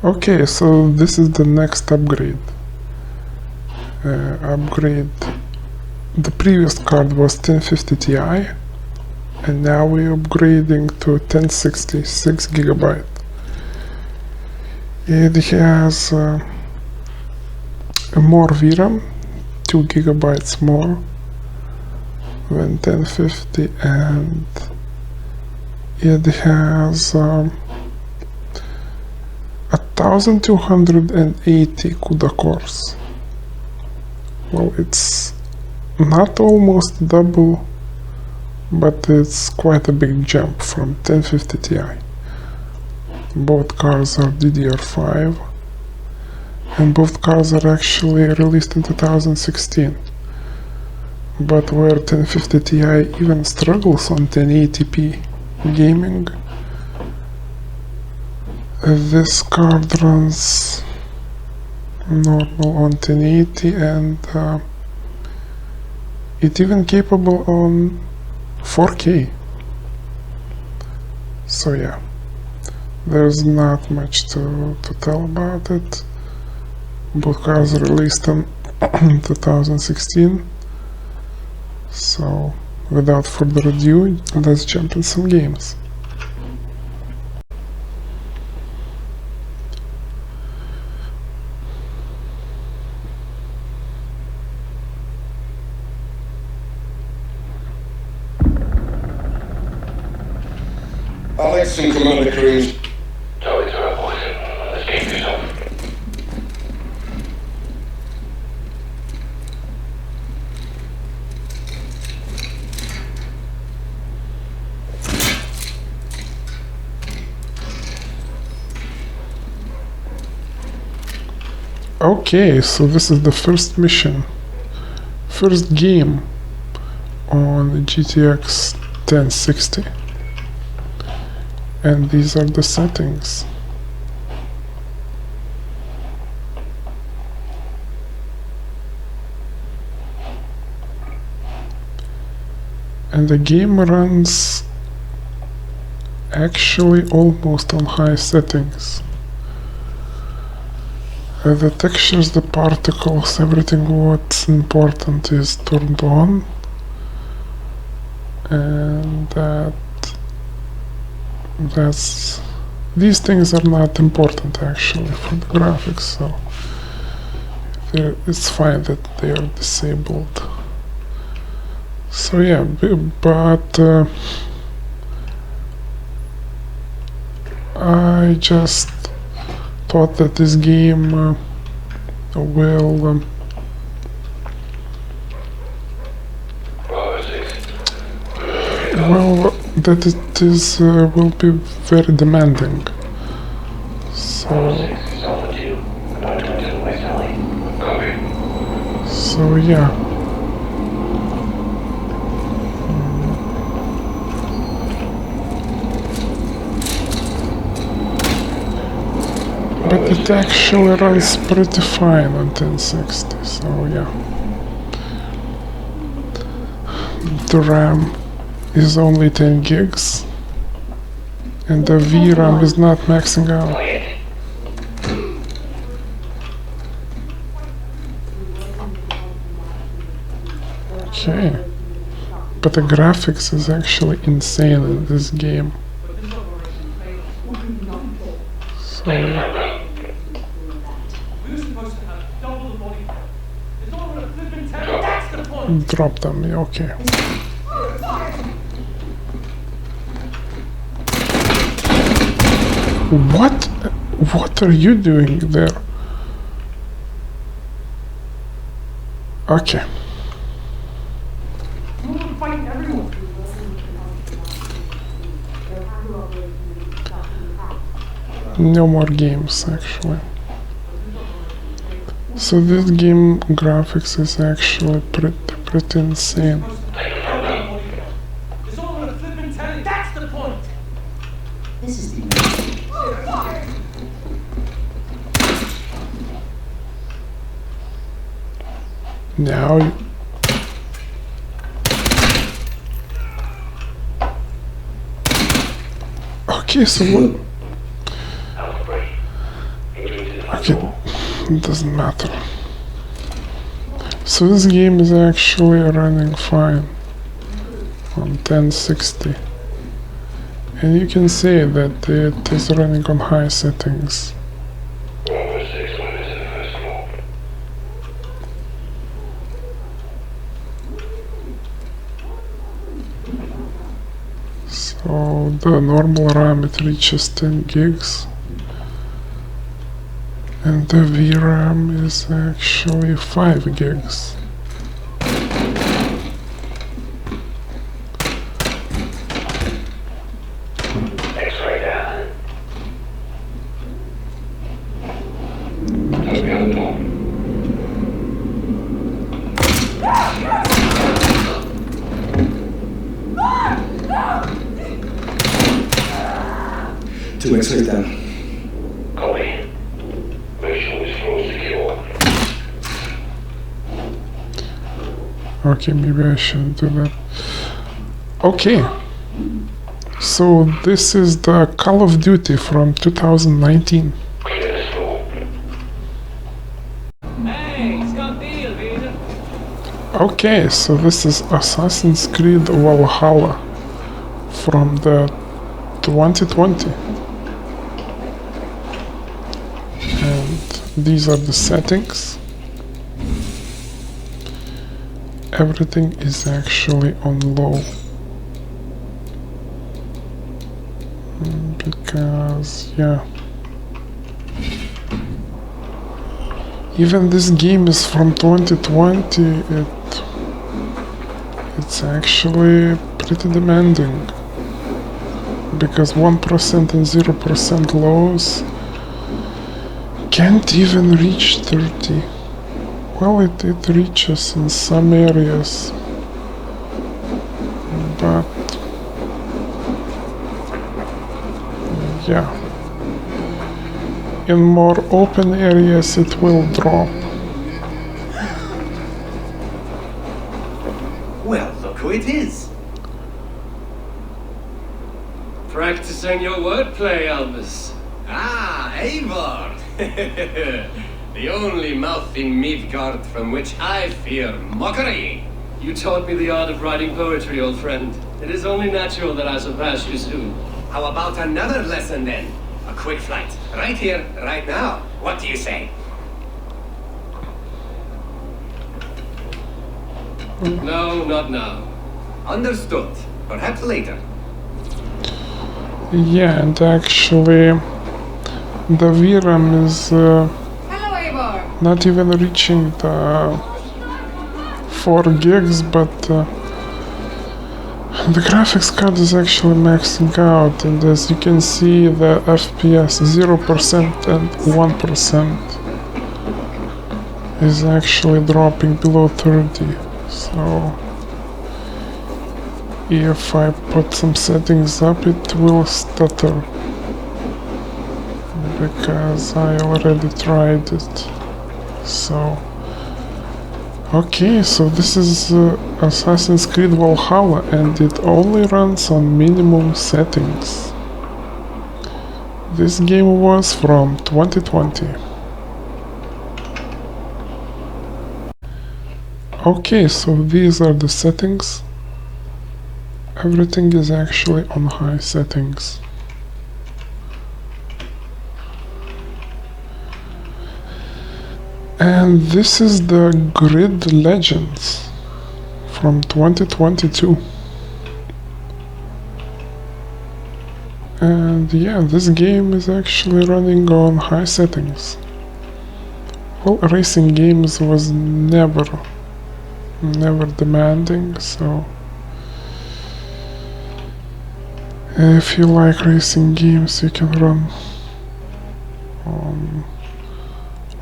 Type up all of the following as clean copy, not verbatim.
Okay, so this is the next upgrade. The previous card was 1050 Ti, and now we're upgrading to 1060 6GB. It has more VRAM, 2GB more than 1050, and it has 1280 CUDA cores. Well, it's not almost double, but it's quite a big jump from 1050 Ti. Both cards are DDR5, and both cards are actually released in 2016. But where 1050 Ti even struggles on 1080p gaming, this card runs normal on 1080, and it's even capable on 4K. So yeah, there's not much to tell about it. Both cards are released in 2016. So without further ado, let's jump in some games. Alex and Commander Cruz. Charlie to our boys. Let's keep this on. Okay, so this is the first mission, first game on GTX 1060, and these are the settings. And the game runs actually almost on high settings. The textures, the particles, everything what's important is turned on, and these things are not important actually for the graphics, so it's fine that they are disabled. So yeah, but I just thought that this game will that it is will be very demanding. So yeah. But it actually runs pretty fine on 1060, so yeah. The RAM is only 10 gigs, and the VRAM is not maxing out. Okay, but the graphics is actually insane in this game. So yeah. Drop them, yeah, okay. What are you doing there? Okay. No more games actually. So this game graphics is actually pretty insane. Now okay, so what? Okay, it doesn't matter. So this game is actually running fine on 1060. And you can see that it is running on high settings. Over 6 minutes in the first floor. So the normal RAM it reaches 10 gigs. And the VRAM is actually 5 gigs. X-ray down. Let's be on the door. Two X-rays down. Copy. Make sure this floor is secure. Okay, maybe I shouldn't do that. Okay. So this is the Call of Duty from 2019. Clear this floor. Hey, Scott Deal, Peter. Okay, so this is Assassin's Creed Valhalla from the 2020. And these are the settings. Everything is actually on low. Because, yeah. Even this game is from 2020, it's actually pretty demanding. Because 1% and 0% lows can't even reach 30. Well, it reaches in some areas, but yeah, in more open areas it will drop. Well, look who it is. Practicing your wordplay, Albus. Ah, Eivor. The only mouth in Midgard from which I fear mockery. You taught me the art of writing poetry, old friend. It is only natural that I surpass you soon. How about another lesson then? A quick flight. Right here, right now. What do you say? No, not now. Understood. Perhaps later. Yeah, and actually the VRAM is Hello, Eivor. not even reaching the 4 gigs, but the graphics card is actually maxing out, and as you can see the FPS 0% and 1% is actually dropping below 30. So if I put some settings up it will stutter because I already tried it. So okay, so this is Assassin's Creed Valhalla and it only runs on minimum settings. This game was from 2020. Okay, so these are the settings. Everything is actually on high settings. And this is the Grid Legends from 2022. And yeah, this game is actually running on high settings. Well, racing games was never demanding, so if you like racing games you can run on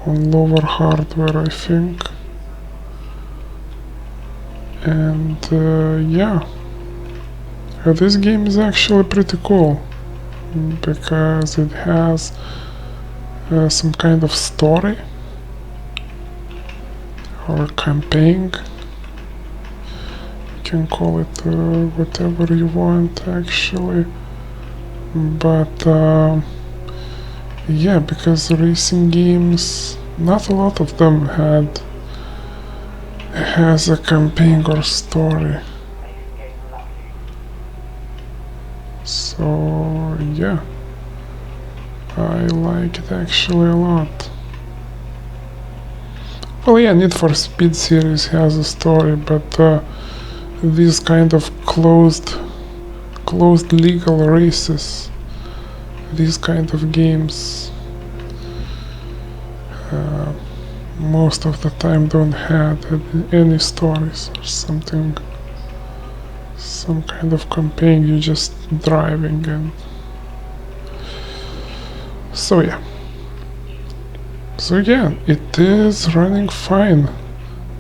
lower hardware, I think. And yeah, this game is actually pretty cool because it has some kind of story or campaign. You can call it whatever you want actually, but Yeah, because racing games, not a lot of them has a campaign or story. So yeah, I like it actually a lot. Well, yeah, Need for Speed series has a story, but these kind of closed legal races, these kind of games, most of the time don't have any stories or something, some kind of campaign. You're just driving, and so yeah. So yeah, it is running fine.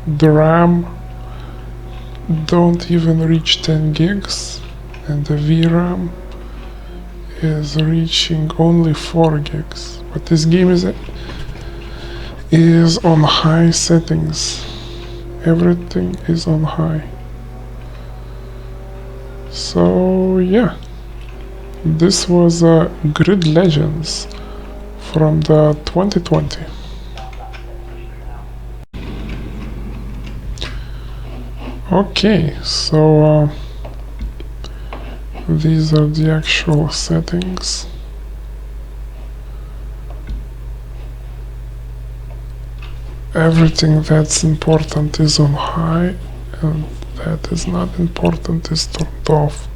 The RAM don't even reach 10 gigs, and the VRAM is reaching only 4 gigs. But this game is on high settings. Everything is on high. So yeah, this was Grid Legends from the 2020. Okay, so these are the actual settings. Everything that's important is on high, and that is not important is turned off.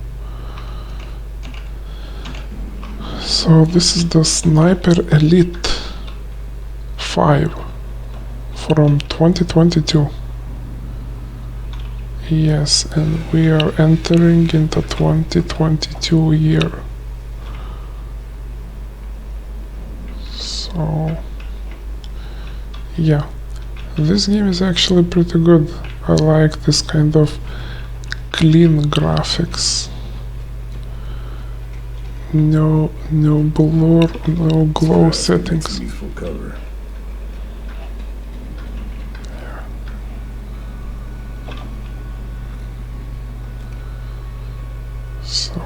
So this is the Sniper Elite 5 from 2022. Yes, and we are entering into 2022 year. So yeah, this game is actually pretty good. I like this kind of clean graphics. No blur, no glow settings. Useful cover. So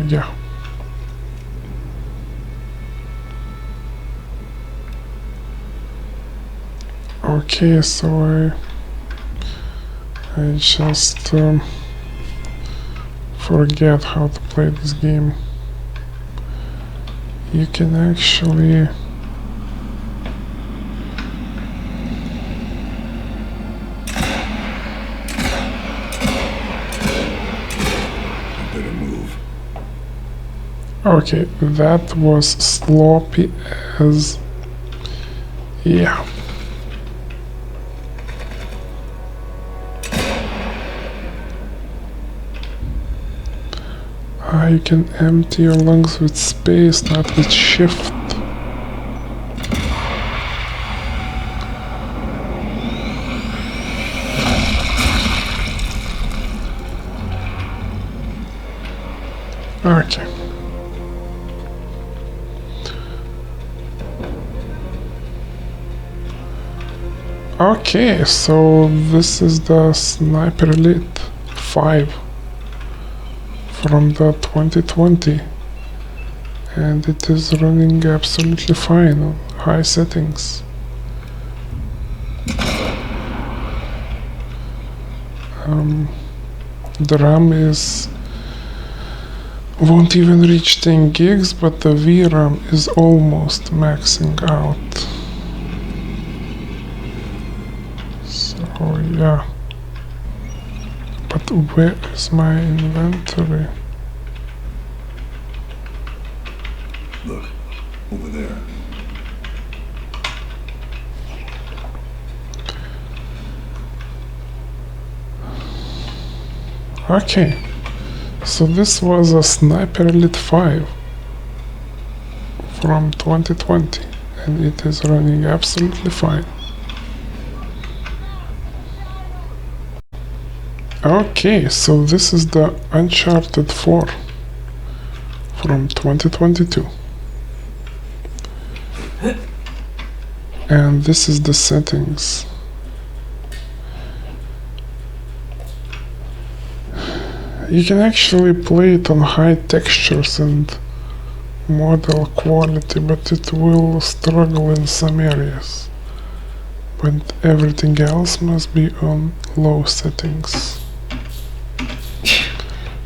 yeah. Okay, so I just forget how to play this game. You can actually Better move. okay, that was sloppy as yeah. You can empty your lungs with space, not with shift. Okay. Okay, so this is the Sniper Elite 5 from the 2020, and it is running absolutely fine on high settings. The RAM won't even reach 10 gigs, but the VRAM is almost maxing out. So yeah. But where is my inventory? Look, over there. Okay, so this was a Sniper Elite 5 from 2020, and it is running absolutely fine. Okay, so this is the Uncharted 4 from 2022. And this is the settings. You can actually play it on high textures and model quality, but it will struggle in some areas. But everything else must be on low settings.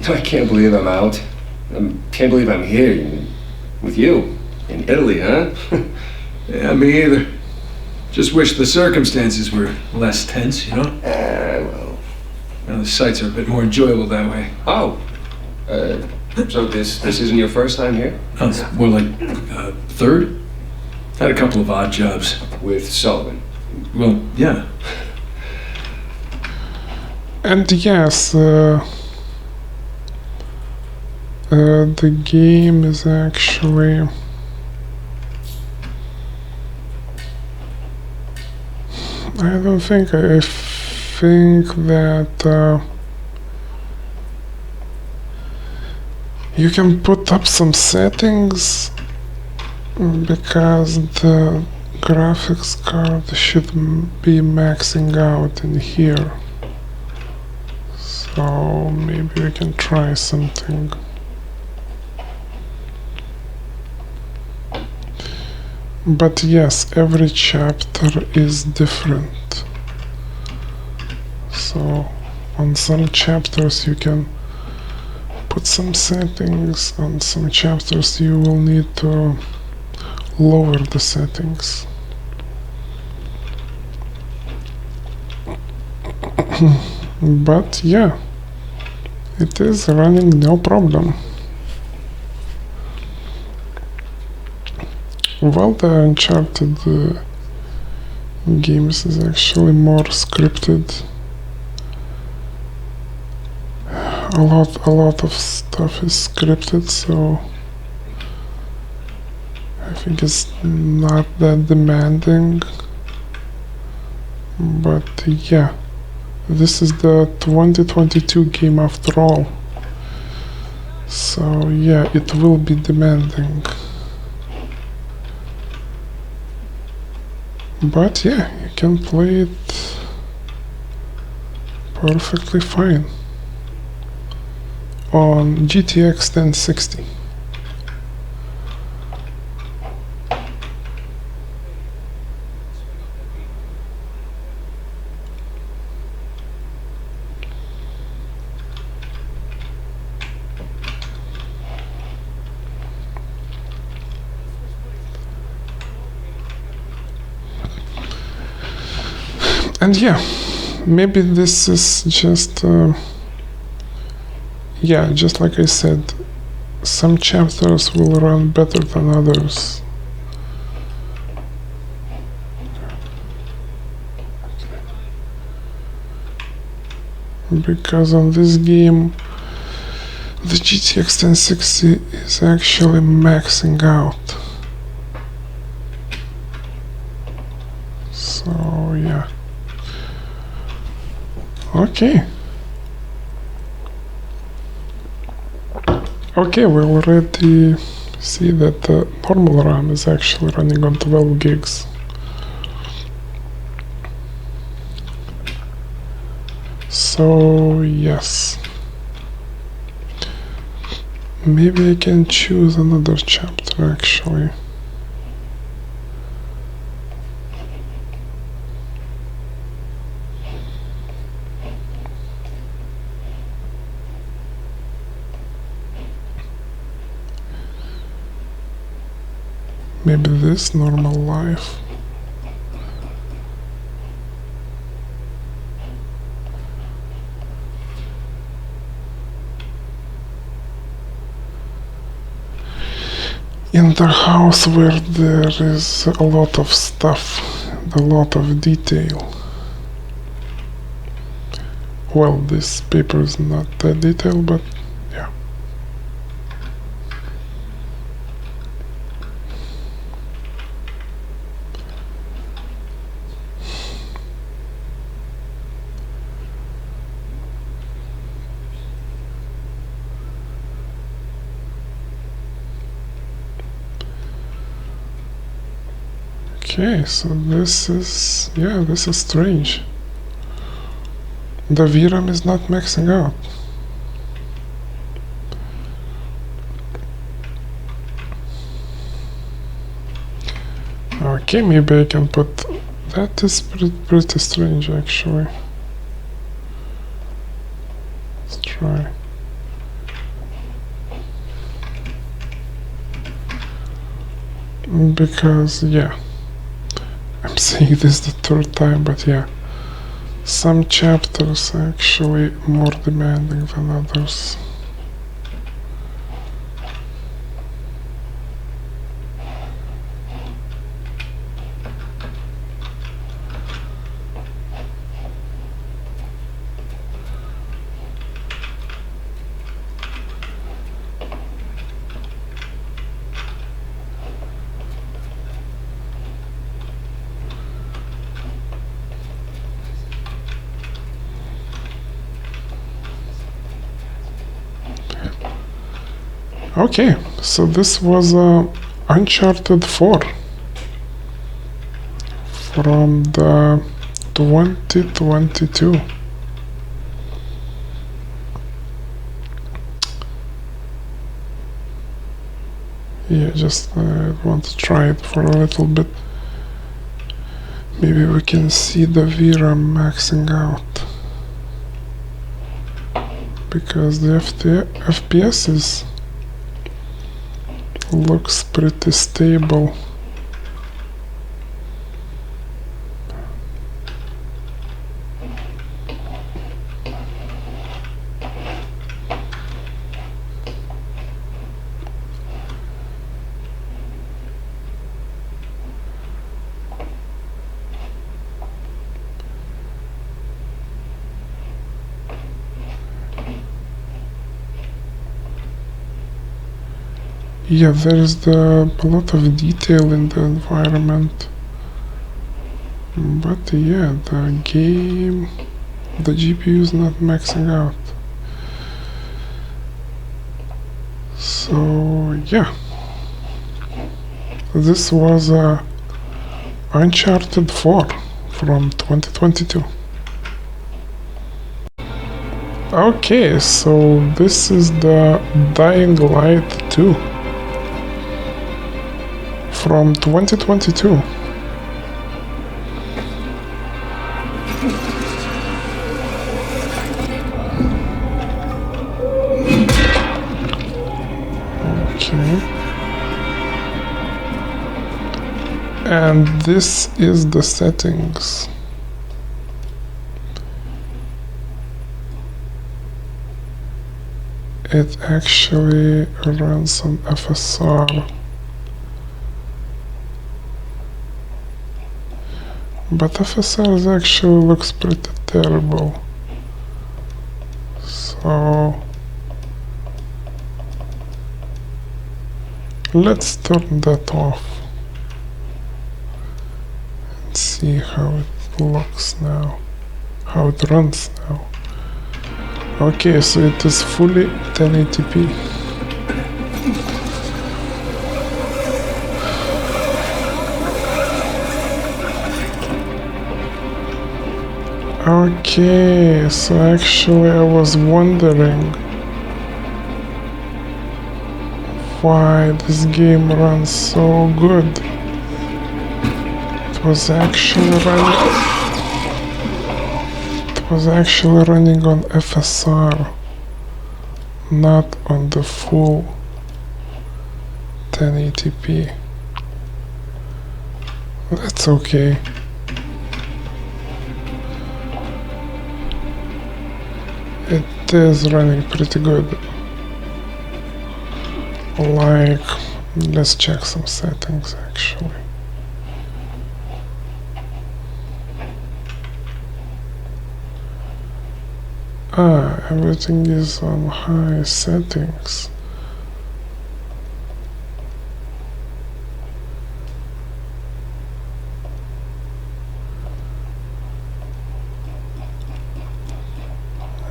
I can't believe I'm out. I can't believe I'm here with you in Italy, huh? Yeah, me either. Just wish the circumstances were less tense, you know? Well. Now the sights are a bit more enjoyable that way. Oh. So this isn't your first time here? No, it's more like third. Had a couple of odd jobs. With Sullivan. Well, yeah. And yes, the game is actually I don't think I think that you can put up some settings because the graphics card should be maxing out in here. So maybe we can try something. But yes, every chapter is different. So on some chapters you can put some settings, on some chapters you will need to lower the settings. But yeah, it is running no problem. Well, the Uncharted games is actually more scripted. A lot of stuff is scripted, so I think it's not that demanding. But yeah, this is the 2022 game after all. So yeah, it will be demanding. But yeah, you can play it perfectly fine on GTX 1060. And yeah, maybe this is just yeah, just like I said, some chapters will run better than others. Because on this game the GTX 1060 is actually maxing out. So yeah. Okay. Okay, we already see that the normal RAM is actually running on 12 gigs. So yes. Maybe I can choose another chapter actually. Maybe this, normal life. In the house where there is a lot of stuff, a lot of detail. Well, this paper is not that detailed, but yeah. Okay, so this is, yeah, this is strange. The VRAM is not maxing out. Okay, maybe I can put... That is pretty strange, actually. Let's try. Because, yeah. I'm saying this the third time, but yeah. Some chapters are actually more demanding than others. Okay, so this was Uncharted 4 from the 2022. Yeah, just want to try it for a little bit. Maybe we can see the VRAM maxing out. Because the FPS looks pretty stable. Yeah, there's a lot of detail in the environment, but yeah, the GPU is not maxing out. So yeah, this was Uncharted 4 from 2022. Okay, so this is the Dying Light 2 from 2022. Okay. And this is the settings. It actually runs on FSR. But FSR actually looks pretty terrible. So let's turn that off and see how it looks now, how it runs now. Okay, so it is fully 1080p. Okay, so actually I was wondering why this game runs so good. It was actually running on FSR, not on the full 1080p. That's okay. It is running pretty good. Like, let's check some settings actually. Everything is on high settings.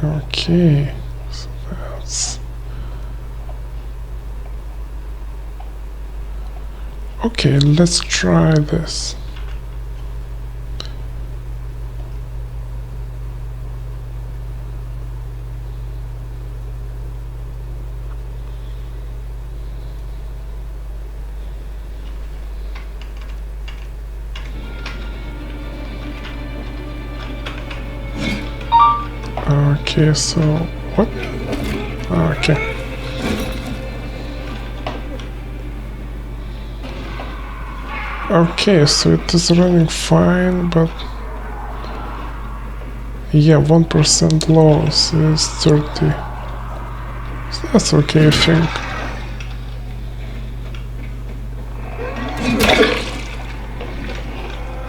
Okay, so that's... Okay, let's try this. Okay, so what? Okay. Okay, so it is running fine, but yeah, 1% loss is 30. So that's okay, I think.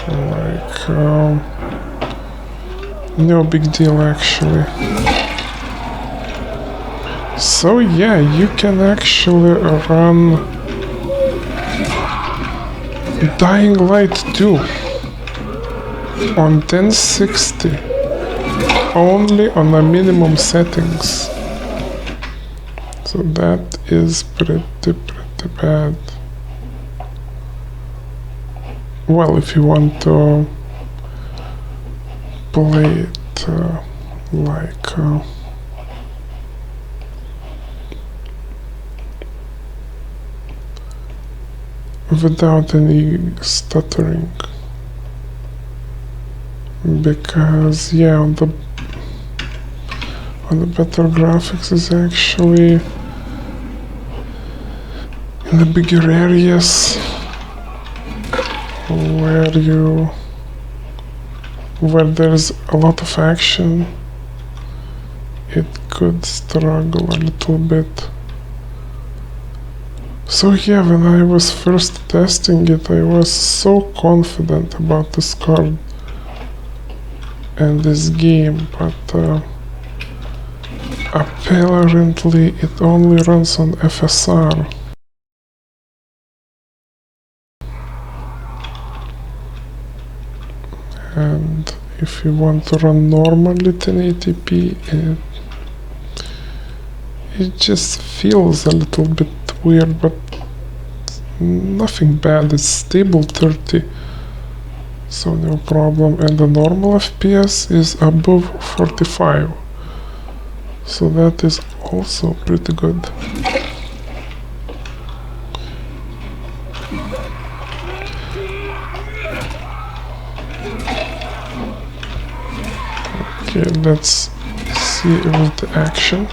Like, no big deal actually. So yeah, you can actually run Dying Light 2 on 1060 only on the minimum settings. So that is pretty bad. Well, if you want to play it like without any stuttering, because yeah, on the better graphics is actually in the bigger areas where there's a lot of action, it could struggle a little bit. So yeah, when I was first testing it, I was so confident about this card and this game, but apparently it only runs on FSR. And if you want to run normally 1080p, it just feels a little bit weird, but nothing bad. It's stable 30, so no problem. And the normal FPS is above 45, so that is also pretty good. Okay, let's see with the action.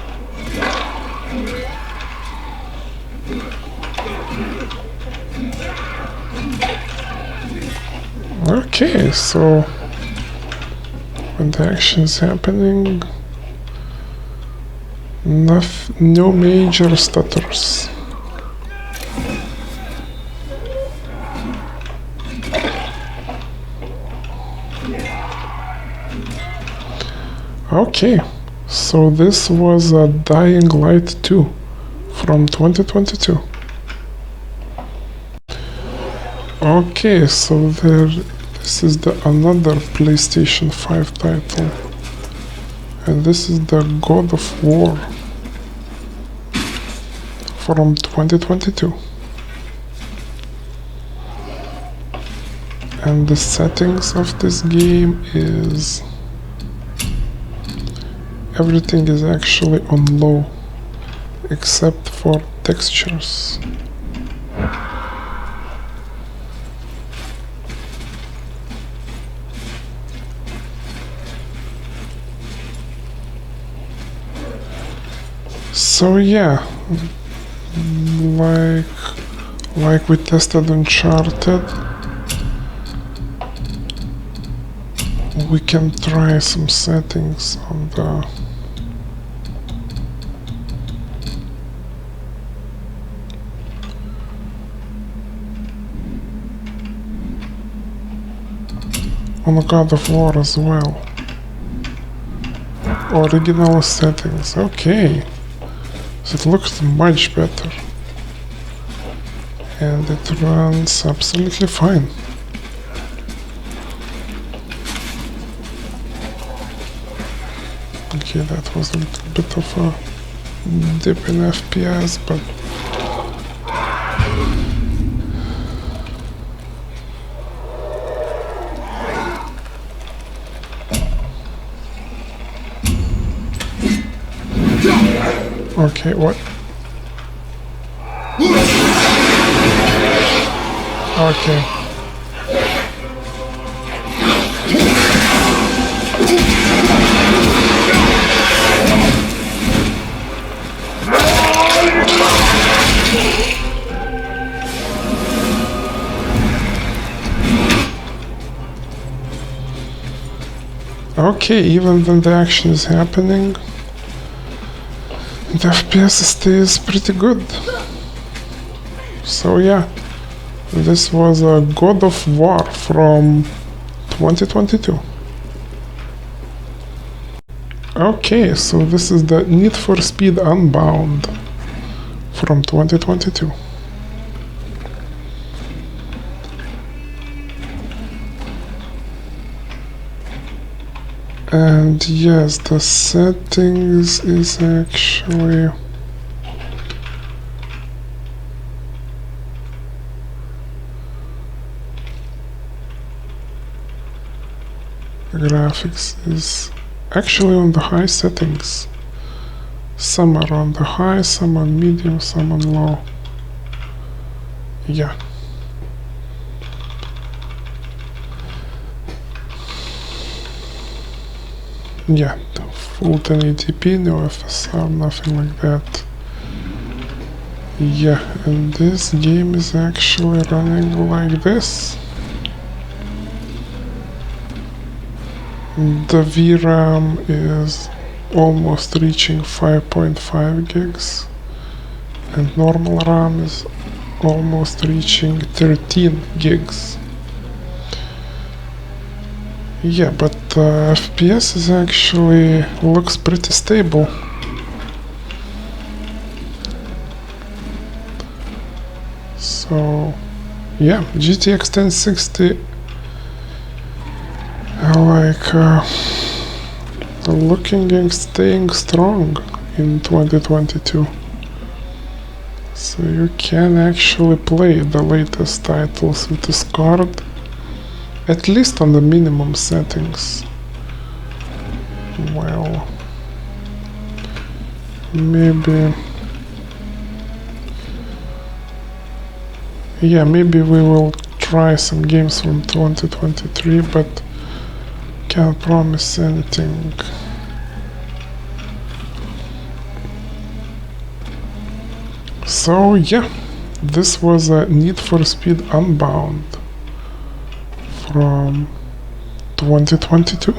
Okay, so when the action is happening, no major stutters. Okay, so this was a Dying Light 2 from 2022. Okay, so this is another PlayStation 5 title, and this is the God of War from 2022. And the settings of this game is everything is actually on low except for textures. So yeah, like we tested Uncharted, we can try some settings on the God of War as well. Original settings, okay. So it looks much better. And it runs absolutely fine. Okay, that was a little bit of a dip in FPS, but okay, what? Okay. Okay, even when the action is happening, the FPS stays pretty good. So yeah, this was a God of War from 2022. Okay, so this is the Need for Speed Unbound from 2022. And yes, the settings is actually the graphics is actually on the high settings. Some are on the high, some on medium, some on low. Yeah. Yeah, full 1080p, no FSR, nothing like that. Yeah, and this game is actually running like this. The VRAM is almost reaching 5.5 gigs, and normal RAM is almost reaching 13 gigs. Yeah, but FPS is actually looks pretty stable. So yeah, GTX 1060 looking and staying strong in 2022. So you can actually play the latest titles with this card, at least on the minimum settings. Well, maybe... yeah, maybe we will try some games from 2023, but can't promise anything. So yeah, this was a Need for Speed Unbound from 2022.